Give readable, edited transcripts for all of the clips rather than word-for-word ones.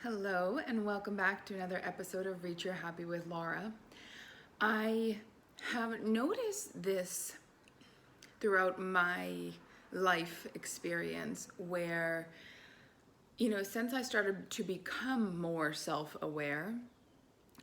Hello, and welcome back to another episode of Reach Your Happy with Laura. I have noticed this throughout my life experience where, since I started to become more self-aware,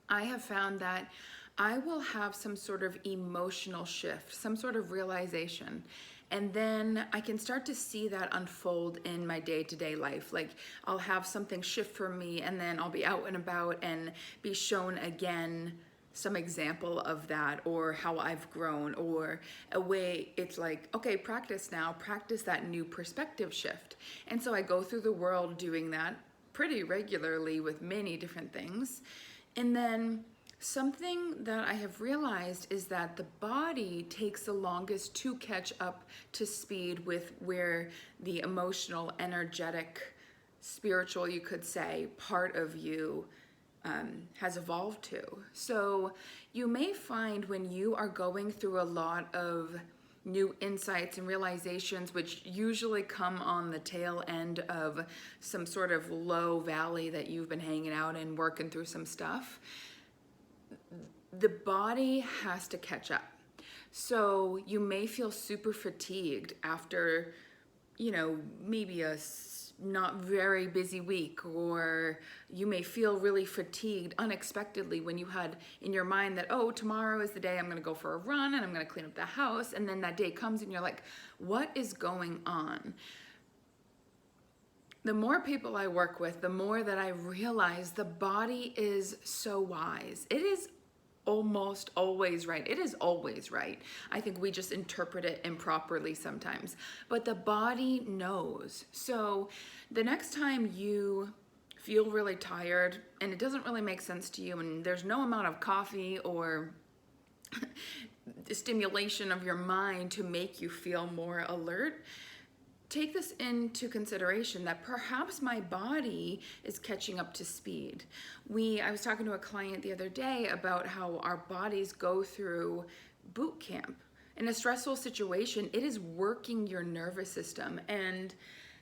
I have found that I will have some sort of emotional shift, some sort of realization. And then I can start to see that unfold in my day-to-day life. Like I'll have something shift for me and then I'll be out and about and be shown again some example of that, or how I've grown, or a way it's like, okay, practice now, practice that new perspective shift. And so I go through the world doing that pretty regularly with many different things. And then something that I have realized is that the body takes the longest to catch up to speed with where the emotional, energetic, spiritual, you could say, part of you has evolved to. So you may find when you are going through a lot of new insights and realizations, which usually come on the tail end of some sort of low valley that you've been hanging out and working through some stuff, the body has to catch up. So you may feel super fatigued after, maybe a not very busy week, or you may feel really fatigued unexpectedly when you had in your mind that, oh, tomorrow is the day I'm going to go for a run and I'm going to clean up the house. And then that day comes and you're like, what is going on? The more people I work with, the more that I realize the body is so wise. It is almost always right. It is always right. I think we just interpret it improperly sometimes, but the body knows. So the next time you feel really tired and it doesn't really make sense to you, and there's no amount of coffee or the stimulation of your mind to make you feel more alert, take this into consideration that perhaps my body is catching up to speed. I was talking to a client the other day about how our bodies go through boot camp. In a stressful situation, it is working your nervous system, and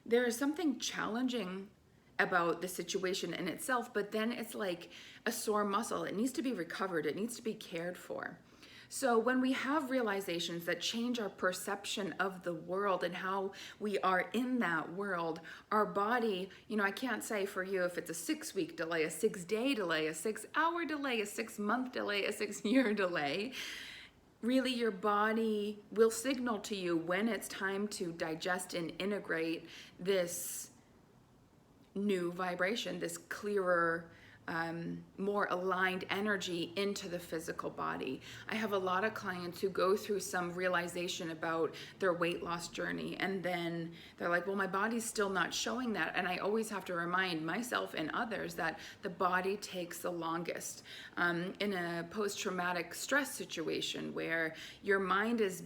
there is something challenging about the situation in itself, but then it's like a sore muscle. It needs to be recovered. It needs to be cared for. So when we have realizations that change our perception of the world and how we are in that world, our body, I can't say for you if it's a 6-week delay, a 6-day delay, a 6-hour delay, a 6-month delay, a 6-year delay. Really, your body will signal to you when it's time to digest and integrate this new vibration, this clearer, more aligned energy into the physical body. I have a lot of clients who go through some realization about their weight loss journey, and then they're like, well, my body's still not showing that. And I always have to remind myself and others that the body takes the longest. In a post-traumatic stress situation where your mind has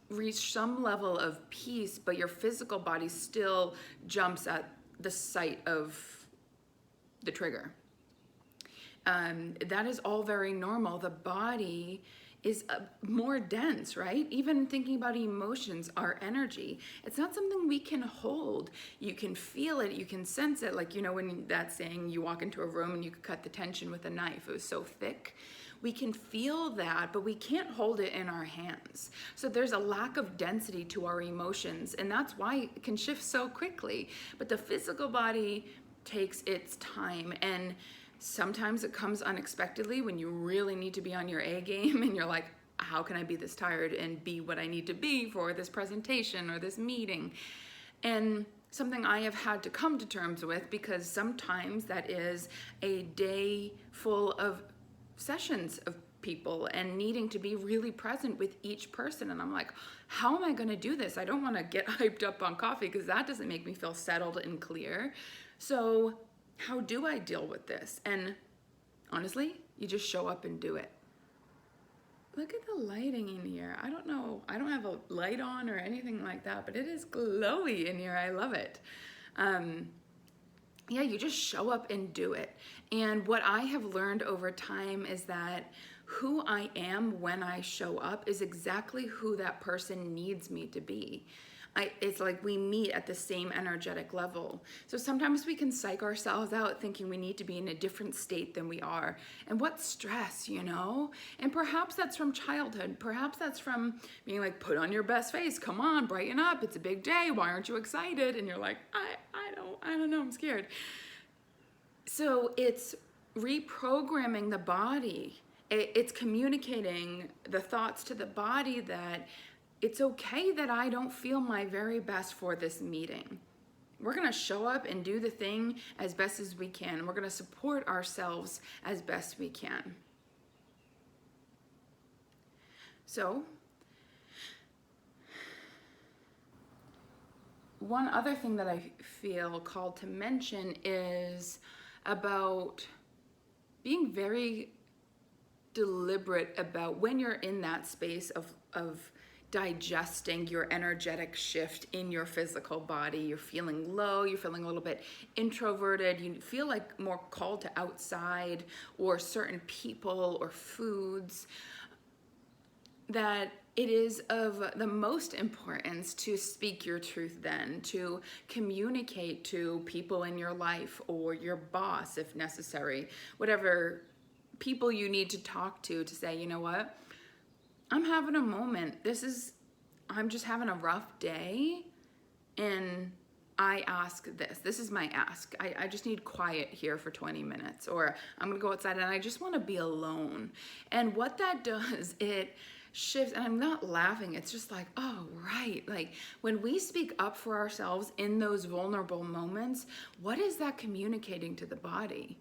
reached some level of peace, but your physical body still jumps at the sight of the trigger. That is all very normal. The body is more dense, right? Even thinking about emotions, our energy, it's not something we can hold. You can feel it, you can sense it. Like, when that saying, you walk into a room and you could cut the tension with a knife, it was so thick. We can feel that, but we can't hold it in our hands. So there's a lack of density to our emotions, and that's why it can shift so quickly. But the physical body takes its time, and sometimes it comes unexpectedly when you really need to be on your A game and you're like, how can I be this tired and be what I need to be for this presentation or this meeting? And something I have had to come to terms with, because sometimes that is a day full of sessions of people and needing to be really present with each person. And I'm like, how am I going to do this? I don't want to get hyped up on coffee because that doesn't make me feel settled and clear. So how do I deal with this? And honestly, you just show up and do it. Look at the lighting in here. I don't know. I don't have a light on or anything like that, but it is glowy in here. I love it. Yeah, you just show up and do it. And what I have learned over time is that who I am when I show up is exactly who that person needs me to be. It's like we meet at the same energetic level. So sometimes we can psych ourselves out thinking we need to be in a different state than we are. And what stress, you know? And perhaps that's from childhood. Perhaps that's from being like, put on your best face. Come on, brighten up. It's a big day. Why aren't you excited? And you're like, I don't know. I'm scared. So it's reprogramming the body. It's communicating the thoughts to the body that it's okay that I don't feel my very best for this meeting. We're going to show up and do the thing as best as we can. We're going to support ourselves as best we can. So, one other thing that I feel called to mention is about being very deliberate about when you're in that space of digesting your energetic shift in your physical body. You're feeling low, you're feeling a little bit introverted, you feel like more called to outside or certain people or foods, that it is of the most importance to speak your truth then, to communicate to people in your life or your boss if necessary, whatever people you need to talk to say, you know what, I'm having a moment. I'm just having a rough day, and I ask this. This is my ask. I just need quiet here for 20 minutes, or I'm gonna go outside and I just wanna be alone. And what that does, it shifts, and I'm not laughing, it's just like, oh, right. Like when we speak up for ourselves in those vulnerable moments, what is that communicating to the body?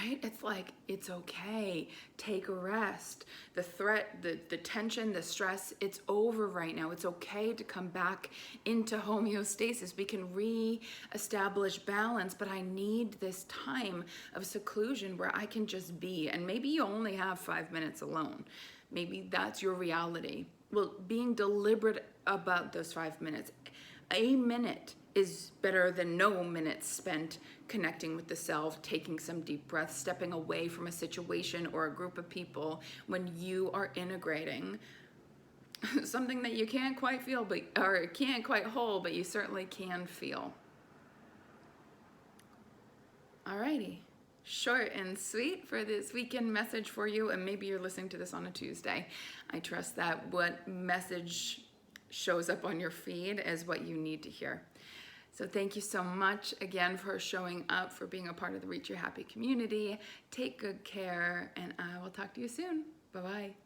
Right? It's like, it's okay. Take a rest. The threat, the tension, the stress, it's over right now. It's okay to come back into homeostasis. We can re-establish balance, but I need this time of seclusion where I can just be. And maybe you only have 5 minutes alone. Maybe that's your reality. Well, being deliberate about those 5 minutes. A minute is better than no minutes spent connecting with the self, taking some deep breaths, stepping away from a situation or a group of people when you are integrating something that you can't quite feel, or can't quite hold, but you certainly can feel. Alrighty, short and sweet for this weekend message for you, and maybe you're listening to this on a Tuesday. I trust that what message shows up on your feed is what you need to hear. So thank you so much again for showing up, for being a part of the Reach Your Happy community. Take good care, and I will talk to you soon. Bye-bye.